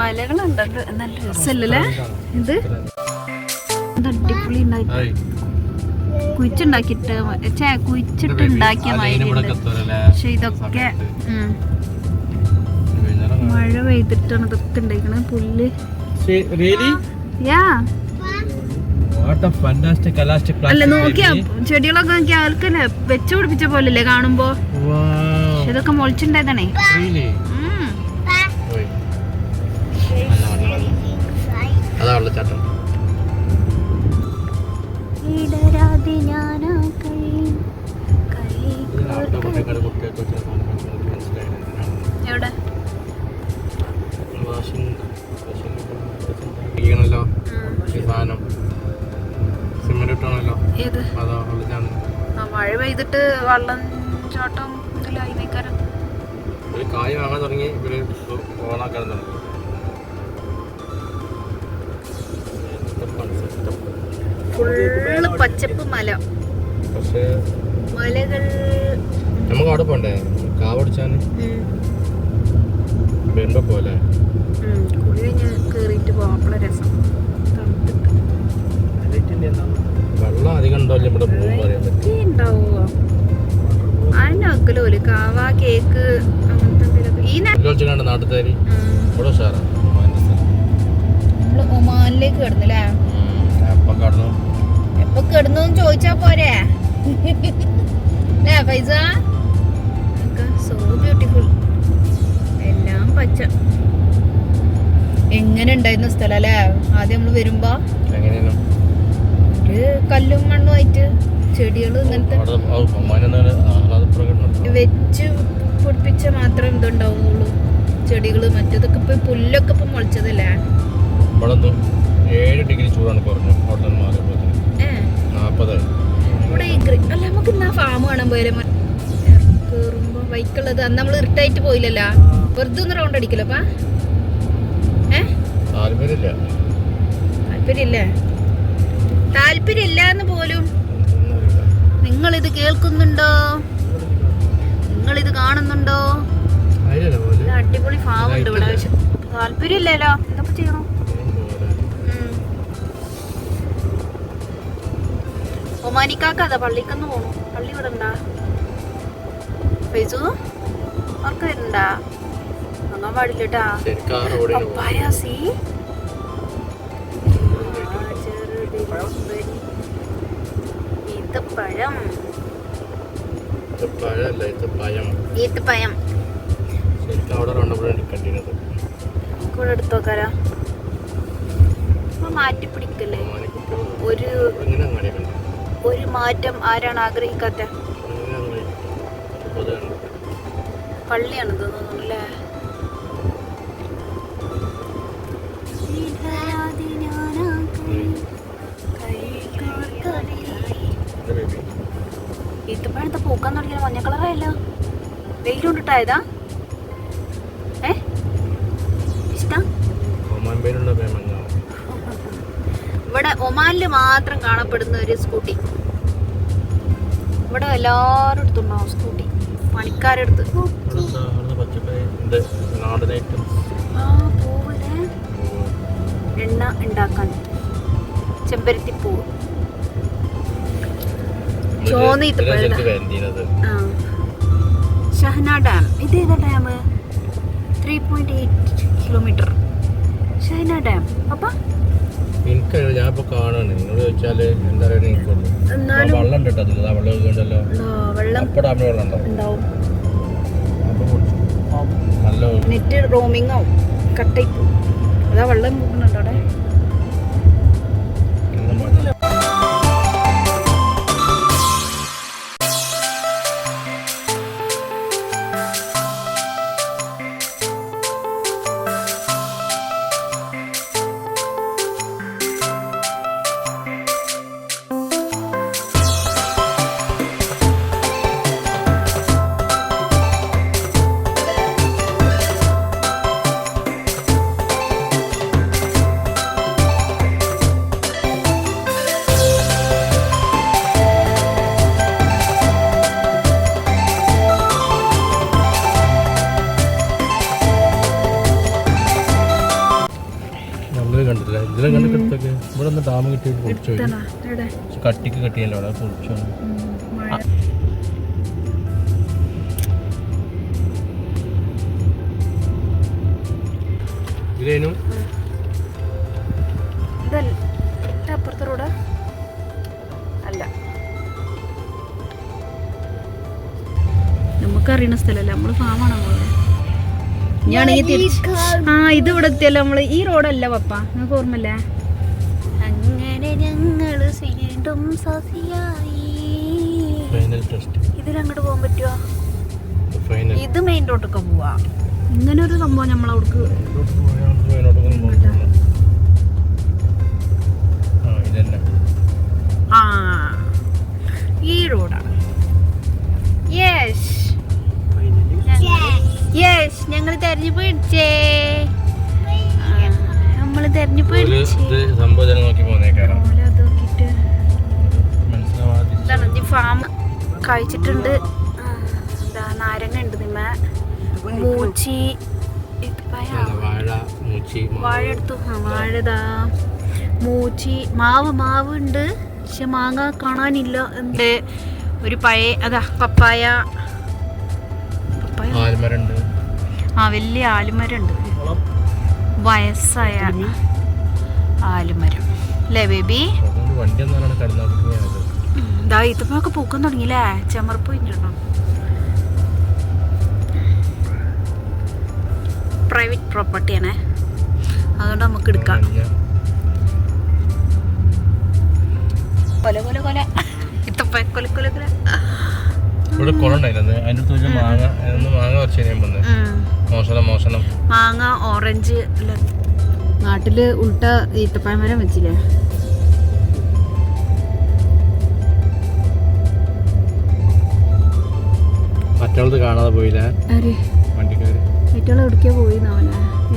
മലകളുണ്ട്. നല്ല രസമല്ലേ ഇത്? അടിപൊളി കുഴിച്ചിട്ടുണ്ടാക്കിയ മയിലുണ്ട്. പക്ഷെ ഇതൊക്കെ മഴ പെയ്തിട്ടാണ് ഇതൊക്കെ ഉണ്ടായിരിക്കണത്. പുല്ല് അല്ല നോക്കിയാ ചെടികളൊക്കെ നോക്കിയാ ആൾക്കല്ലേ വെച്ചു പിടിപ്പിച്ച പോലല്ലേ കാണുമ്പോ. പക്ഷെ ഇതൊക്കെ മുളച്ചിണ്ടായതാണേ. എവിടെ മഴ പെയ്തിട്ട് വെള്ളം ചാട്ടം കായ് വാങ്ങാൻ തുടങ്ങി. ഇവര് ഓണാക്കാൻ തുടങ്ങി. ഫുള്ള് പച്ചപ്പ് മല. പക്ഷേ മലകൾ നമുക്ക് അവിടെ പോണ്ടേ കാവടിച്ചാന് വരുമ്പോ പോലെ കുളി കഴിഞ്ഞ് കേറിയിട്ട് പോകാനുള്ള രസം. വെള്ളം അധികം ഉണ്ടാവില്ല ഇവിടെ ഉണ്ടാവുക അതിനൊക്കലോല് കാവ കേക്ക് അങ്ങനത്തെ നാട്ടുകാരി നമ്മള് ഒമാനിലേക്ക് കിടന്നല്ലേ. എപ്പൊ കിടന്നു ചോദിച്ചാ പോരെ അല്ലേ പൈസ? So beautiful. എല്ലാം പച്ച. എങ്ങനെ ഉണ്ടായിരുന്ന സ്ഥലം അല്ലേ ആദ്യം നമ്മള് വരുമ്പോ? ഒരു കല്ലും മണ്ണും ആയിട്ട് ചെടികളും ഇങ്ങനത്തെ വെച്ച് പൊടിപ്പിച്ച മാത്രം ഇതുണ്ടാവുള്ളൂ ചെടികള്. മറ്റേതൊക്കെ ഇപ്പൊ പുല്ലൊക്കെ ഇപ്പൊ മുളച്ചതല്ലേ. 7 ഡിഗ്രി ചൂടാണ് കുറഞ്ഞു. ഇവിടെ അല്ല നമുക്ക് ഇന്നാ ഫാം കാണാൻ പോയാലേ കേറുമ്പോ ബൈക്കുള്ളത്. അന്ന് നമ്മള് ഇറിട്ടായിട്ട് പോയില്ലല്ലോ. വെറുതെ ഒന്ന് റൗണ്ട് അടിക്കലപ്പാ. താല്പര്യമില്ലേ? താല്പര്യമില്ല എന്ന് പോലും. നിങ്ങളിത് കേൾക്കുന്നുണ്ടോ? നിങ്ങളിത് കാണുന്നുണ്ടോ? അടിപൊളി ഫാം ഉണ്ട് ഇവിടെ. താല്പര്യമില്ലല്ലോ. എന്തൊക്കെ ചെയ്യണോ? ഒമാനിക്കാക്കതാ പള്ളിക്കൊന്ന് പോണു. പള്ളി ഇവിടെ ഉണ്ടാ ഫൈസു? അവർക്ക് വരുന്നുണ്ടാ? അങ്ങാൻ പാടില്ലട്ടാ. പപ്പായാസി ഈത്തപ്പഴം. ഈത്തപ്പഴം കൂടെ എടുത്തോക്കാരാ. മാറ്റി പിടിക്കല്ലേ. ഒരു മാറ്റം ആരാണ് ആഗ്രഹിക്കാത്ത? പള്ളിയാണ് തോന്നുന്നല്ലേ. ഈത്തപ്പഴത്തെ പൂക്കാൻ തുടങ്ങിയ മഞ്ഞ കളറായല്ലോ. വെയിൽ കൊണ്ടിട്ടായതാ? ഇഷ്ടം? ഇവിടെ ഒമാനില് മാത്രം കാണപ്പെടുന്ന ഒരു സ്കൂട്ടി. ഇവിടെ എല്ലാവരും അടുത്തുണ്ടാവും സ്കൂട്ടി. പണിക്കാരെടുത്ത് പൂവിന് എണ്ണ ഉണ്ടാക്കാൻ. ചെമ്പരത്തി പൂവ്. ഷഹന ഡാം. ഇതേതാ ഡാം? 3.8 കിലോമീറ്റർ. ഷഹന ഡാം. അപ്പ ഞാനിപ്പോ കാണാണ്. നിങ്ങൾ ചോദിച്ചാല് എന്താ പറയുക, വെള്ളം നെറ്റ് റോമിംഗ് ആവും. കട്ടായി പോകും. അതാ വെള്ളം പോകുന്നുണ്ടോ അവിടെ? ഇവിടെ കണ്ട് കിട്ടൊക്കെ ഇവിടെ ഒന്ന് ഡാം കിട്ടി പൊളിച്ചു എവിടെ കട്ടിക്ക് കെട്ടിയല്ലോ അവിടെ പൊളിച്ചു ഇതേനും അപ്പുറത്തെ റോഡ് അല്ല നമുക്കറിയണ സ്ഥലമല്ല നമ്മള് ഫാമാണ് പോലെ ഞാണെങ്കിൽ ഇത് ഇവിടെ എത്തിയല്ലോ നമ്മള് ഈ റോഡല്ല പപ്പ നിങ്ങൾക്ക് ഓർമ്മല്ലേ അങ്ങനെ ഞങ്ങള് വീണ്ടും സസിയായി ഇതിലങ്ങോട്ട് പോകാൻ പറ്റുമോ ഇത് മെയിൻ റോഡൊക്കെ പോവാ ഇങ്ങനെ ഒരു സംഭവം നമ്മളവിടക്ക് ആ ഈ റോഡാണ് ഞങ്ങൾ തെരഞ്ഞു പിടിച്ചേ നമ്മള് തെരഞ്ഞു പിടിച്ചേ ഫാം കഴിച്ചിട്ടുണ്ട് നാരങ്ങ ഉണ്ട് നിമ്മ മൂച്ചി വാഴ എടുത്തു വാഴതാ മൂച്ചി മാവ് ഉണ്ട് പക്ഷെ മാങ്ങ കാണാനില്ല ഉണ്ട് ഒരു പഴയ അതാ പപ്പായ വലിയ ആലുമരം ഉണ്ട് വയസ്സായ ആലുമരം അല്ലേ ബേബി ഇതാ ഇതൊക്കെ പൂക്കാൻ തുടങ്ങിയില്ലേ ചെമർപ്പ് കഴിഞ്ഞിട്ടുണ്ടോ പ്രൈവറ്റ് പ്രോപ്പർട്ടിയാണേ അതുകൊണ്ട് നമുക്ക് എടുക്കാം കൊല കൊല കൊല ഇത്തപ്പ കൊല കൊല കൊല മാങ്ങ ഓറഞ്ച് നാട്ടില് ഉൾട്ട ഈത്തപ്പഴം മരം വെച്ചില്ലേ മറ്റുള്ളത് കാണാതെ പോയില്ല ഏറ്റവും എവിടേക്കാ പോയി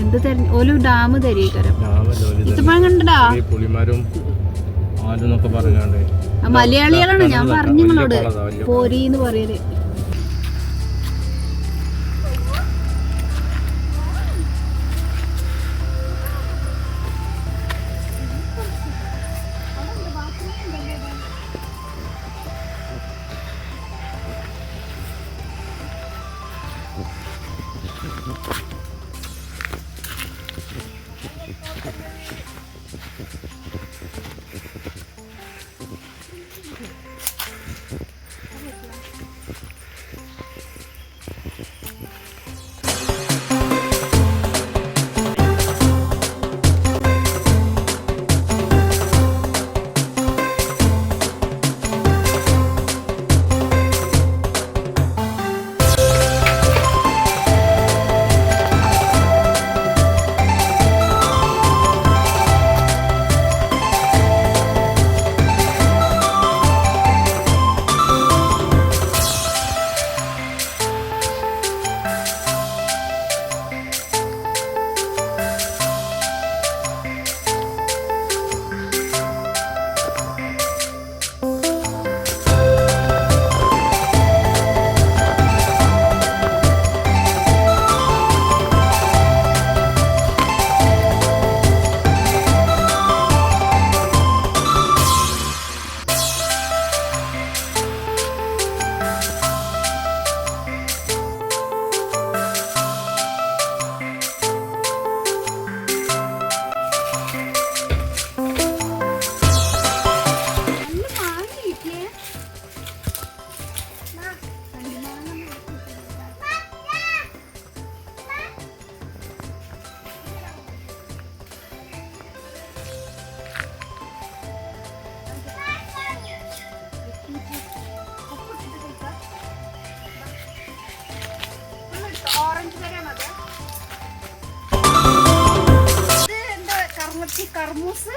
എന്ത് ഓല് ഡാം തരീക്കരം ഈത്തപ്പഴം കണ്ടടാ പുളിമാരും ആദ്യം പറഞ്ഞാണ്ട് മലയാളികളാണ് ഞാൻ പറഞ്ഞു നിങ്ങളോട് പോരീന്ന് പറയല് കർമൂസ്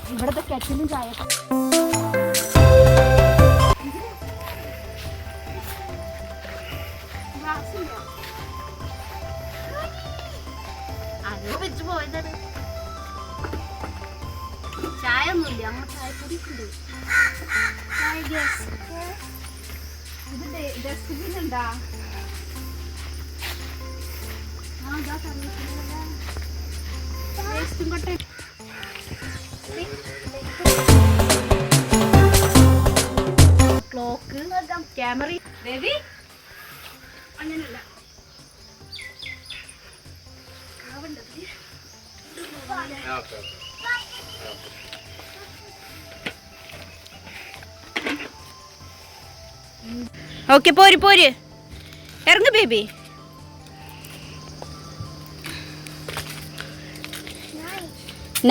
ഇവിടത്തെ കെറ്റിലും ചായ അത് വെച്ച് പോയതാണ് ചായ ഒന്നുമില്ല നമ്മൾ ചായപ്പൊടി ഉണ്ട് ക്ലോക്ക് ക്യാമറ ബേബി അങ്ങനല്ല ഓക്കെ പോര് പോര് ഇറങ്ങ് ബേബി.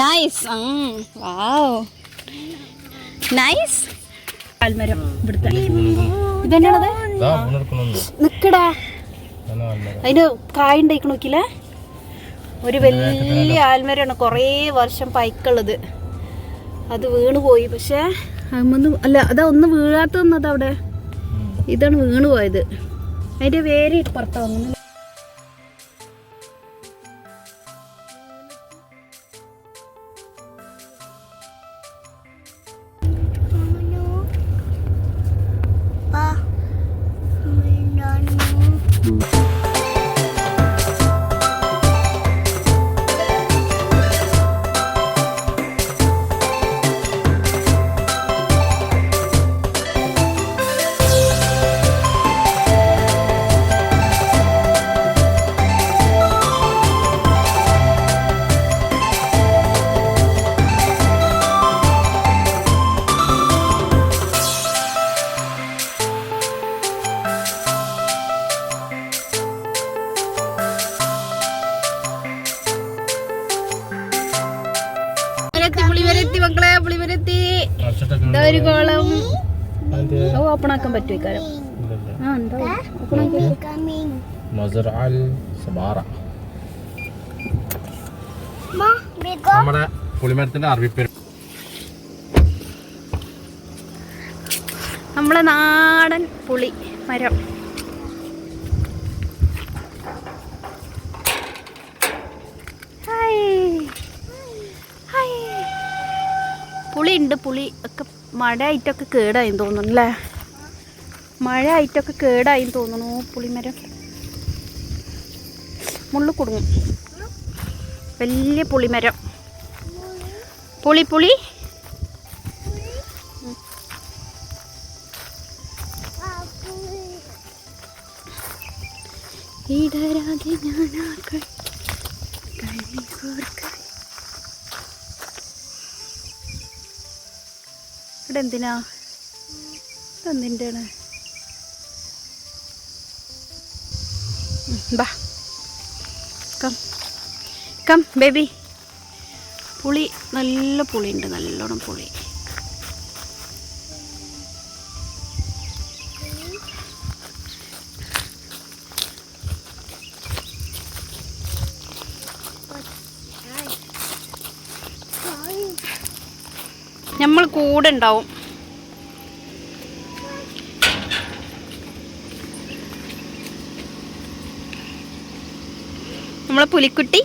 Nice wow nice. ആൽമരം ഇവിടുത്തെ ഇതന്നെയാണത്. നിക്കടാ അതിന് കായുണ്ടായിക്ക് നോക്കില്ലേ. ഒരു വലിയ ആൽമരമാണ് കുറേ വർഷം പൈക്കുള്ളത്. അത് വീണ് പോയി. പക്ഷേ അതൊന്നും അല്ല അതാ ഒന്ന് വീഴാത്തത് അവിടെ. ഇതാണ് വീണ് പോയത്. അതിന്റെ വേര് പുറത്താ വന്നു. പുളിവരെത്തി മക്കളെ, പുളിവരെത്തി. ഒരു കോളം ഓപ്പൺ ആക്കാൻ പറ്റുമോ കാര്യം? നമ്മുടെ പുളിമരത്തിന്റെ അറബിപ്പേര് നമ്മളെ നാടൻ പുളി മരം. പുളി ഉണ്ട്. പുളി ഒക്കെ മഴ ആയിട്ടൊക്കെ കേടായി തോന്നുന്നു അല്ലേ? മഴ ആയിട്ടൊക്കെ കേടായി തോന്നുന്നു പുളിമരം. മുള്ളു കുടുങ്ങും. വലിയ പുളിമരം. പുളി പുളി ഇടരാതെ ഞാനാക്കൾ ഇവിടെ എന്തിനാ? എന്തിൻ്റെയാണ്? ബാ കം കം ബേബി. പുളി നല്ല പുളിയുണ്ട്, നല്ലോണം പുളി. നമ്മൾ കൂടെ ഉണ്ടാവും. നമ്മളെ പുലിക്കുട്ടി.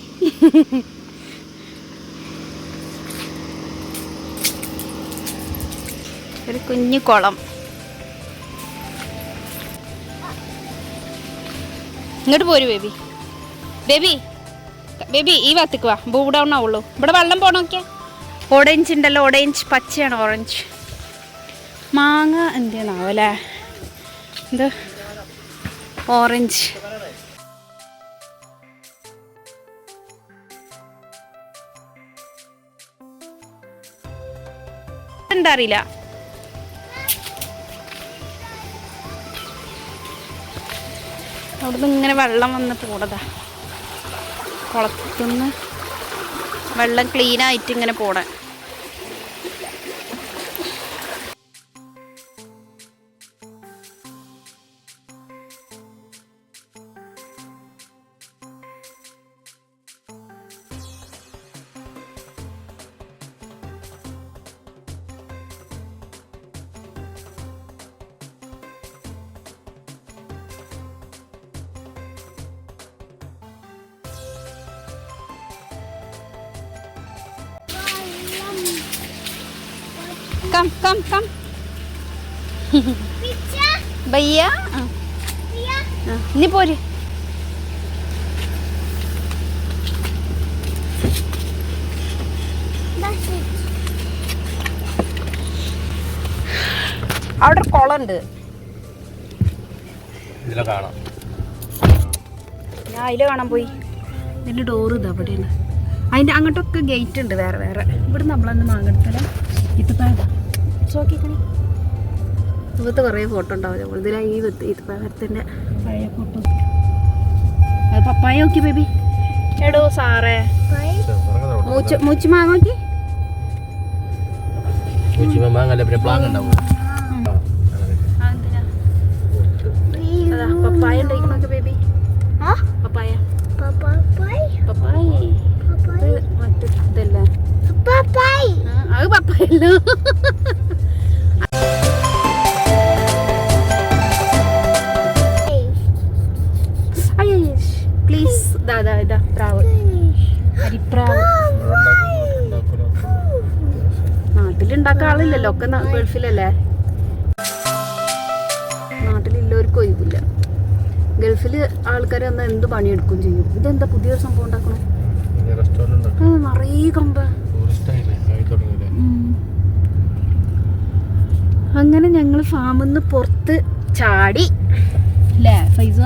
ഒരു കുഞ്ഞു കുളം. ഇങ്ങോട്ട് പോരൂ ബേബി. ബേബി ബേബി ഈ ഭാഗത്തേക്ക് വാ. ബൂ ഡൗൺ ആവുള്ളൂ. ഇവിടെ വെള്ളം പോണോക്കെ. ഓറഞ്ച് ഉണ്ടല്ലോ, ഓറഞ്ച്. പച്ചയാണ് ഓറഞ്ച്. മാങ്ങ എന്താണാവല്ലേ? എന്ത് ഓറഞ്ച്. എന്താ അറിയില്ല. അവിടുന്ന് ഇങ്ങനെ വെള്ളം വന്ന് പോണതാ. കുളത്തുനിന്ന് വെള്ളം ക്ലീനായിട്ട് ഇങ്ങനെ പോണേ. Come, come, come. ഭയ്യ ഇനി പോര്. അവിടെ ഒരു കുളമുണ്ട്, ഇതിലെ കാണാം. ഞാൻ അതിൽ കാണാൻ പോയി. ഇതിൻ്റെ ഡോറ് ഇത് അവിടെയാണ്. അതിൻ്റെ അങ്ങോട്ടൊക്കെ ഗേറ്റ് ഉണ്ട് വേറെ വേറെ. ഇവിടെ നമ്മളന്ന് മാങ്ങെടുത്തല ഇത്തപ്പഴം നോക്കിക്കണി. ഇവിടുത്തെ കുറേ ഫോട്ടോ ഉണ്ടാവില്ല. ഇതിലാണ് ഈ ഇത്തപ്പഴത്തിൻ്റെ പഴയ ഫോട്ടോ. അത് പപ്പായ നോക്കി ബേബി. എടോ സാറേ മൂച്ച് മാങ്ങ നോക്കി. പപ്പായ ഉണ്ടായിക്കണോക്കെ ബേബി. പപ്പായ പപ്പായ മറ്റേ ഇതല്ലേ അത് പപ്പായല്ലോ. പ്ലീസ് ഇതാ പ്രാവ്, അരിപ്രാവ്. നാട്ടിലുണ്ടാക്കാൻ ആളില്ലല്ലോ, ഒക്കെ ഗൾഫിലല്ലേ. നാട്ടിലുള്ളവർക്ക് ഒഴിവില്ല. ഗൾഫിൽ ആൾക്കാർ വന്നാൽ എന്ത് പണിയെടുക്കും ചെയ്യും. ഇതെന്താ പുതിയൊരു സംഭവം ഉണ്ടാക്കണം? നിറയെ കമ്പ. അങ്ങനെ ഞങ്ങൾ ഫാമിൽ നിന്ന് പുറത്ത് ചാടി അല്ലേ ഫൈസ?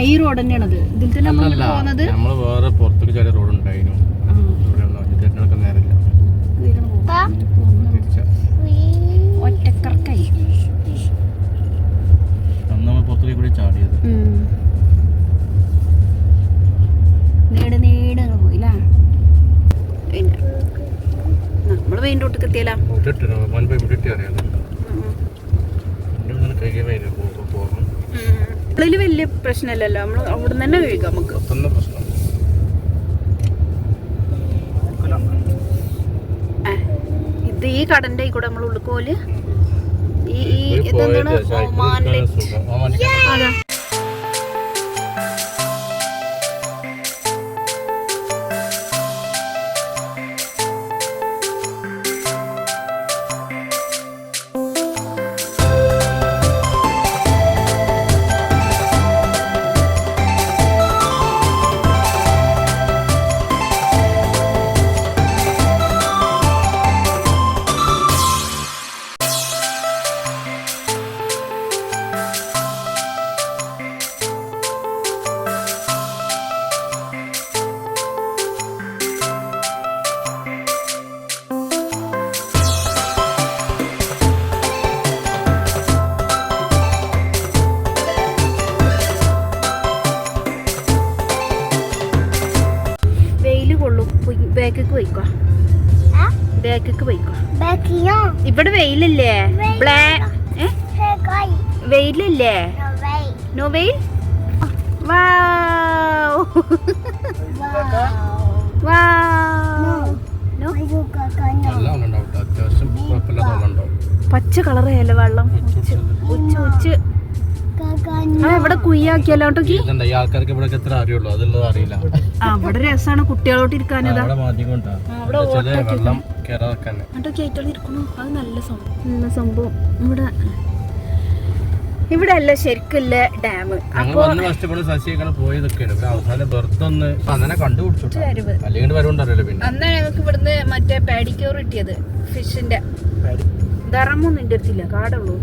ഈ റോഡ് തന്നെയാണത്. ഇതിൽ തന്നെ നമ്മൾ പോകുന്നത്. ഒറ്റക്കറക്കായി നീട് പോയില്ല. പിന്നെ നമ്മള് മെയിൻ റോട്ടിൽ എത്തിയല്ല. ഉള്ളില് വലിയ പ്രശ്നമില്ലല്ലോ, നമ്മള് അവിടെ നിന്ന് തന്നെ കഴിക്കാം നമുക്ക്. ഇത് ഈ കടന്റെ കൂടെ നമ്മൾ ഉള്ളിൽ പോലെ ഈ ഇതെന്താണ് അതാ. ബാക്കിക്ക് പോയിക്കോ, ബാക്കിക്ക് പോയിക്കോ. ഇവിടെ വെയിലല്ലേ? വെയിലല്ലേ? നോ വെയിൽ. പച്ച കളറല്ലേ വെള്ളം? ഉച്ച ഇവിടെ കുയ്യാക്കിയല്ലോ. അവിടെ രസമാണ് കുട്ടികളോട്ട് ഇരിക്കാനതാ. ഇരിക്കണു. അത് നല്ല സംഭവം. ഇവിടെ അല്ല ശരിക്കില്ല ഡാം. അന്ന് ഞങ്ങൾക്ക് ഇവിടുന്ന് മറ്റേ പാഡിക്യൂർ കിട്ടിയത് ഫിഷിന്റെ. ദറമൊന്നും എന്റെ അടുത്തില്ല, കാടുള്ളൂ.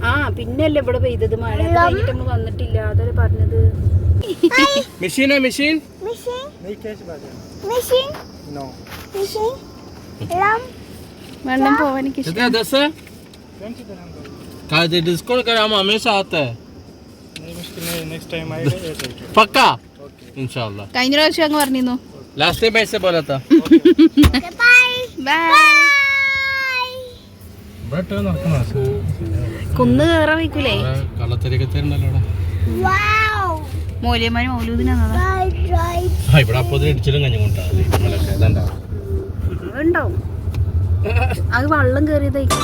ആ പിന്നല്ലേ ഇവിടെ പെയ്തത് മഴ. കഴിഞ്ഞിട്ട് നമ്മൾ വന്നിട്ടില്ല, അതല്ലേ പറഞ്ഞത്. വെള്ളം പോവാൻ എനിക്ക് पक्का इंशाल्लाह. കഴിഞ്ഞ പ്രാവശ്യം അങ്ങ് പറഞ്ഞിരുന്നു. लास्ट टाइम ऐसे बोला था. കുന്ന് കയറാൻ വയ്ക്കൂലേ? മൂല്യമാര് മൗലൂദിനാണതാ. ഉണ്ടാവും. അത് വെള്ളം കയറിയതായിരിക്കും.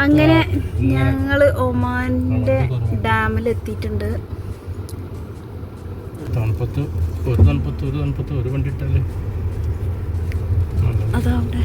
അങ്ങനെ ഞങ്ങള് ഒമാന്റെ ഡാമിൽ എത്തിയിട്ടുണ്ട്. തണുപ്പത്ത് ഒരു വണ്ടി ഇട്ടല്ലേ അതാ അവിടെ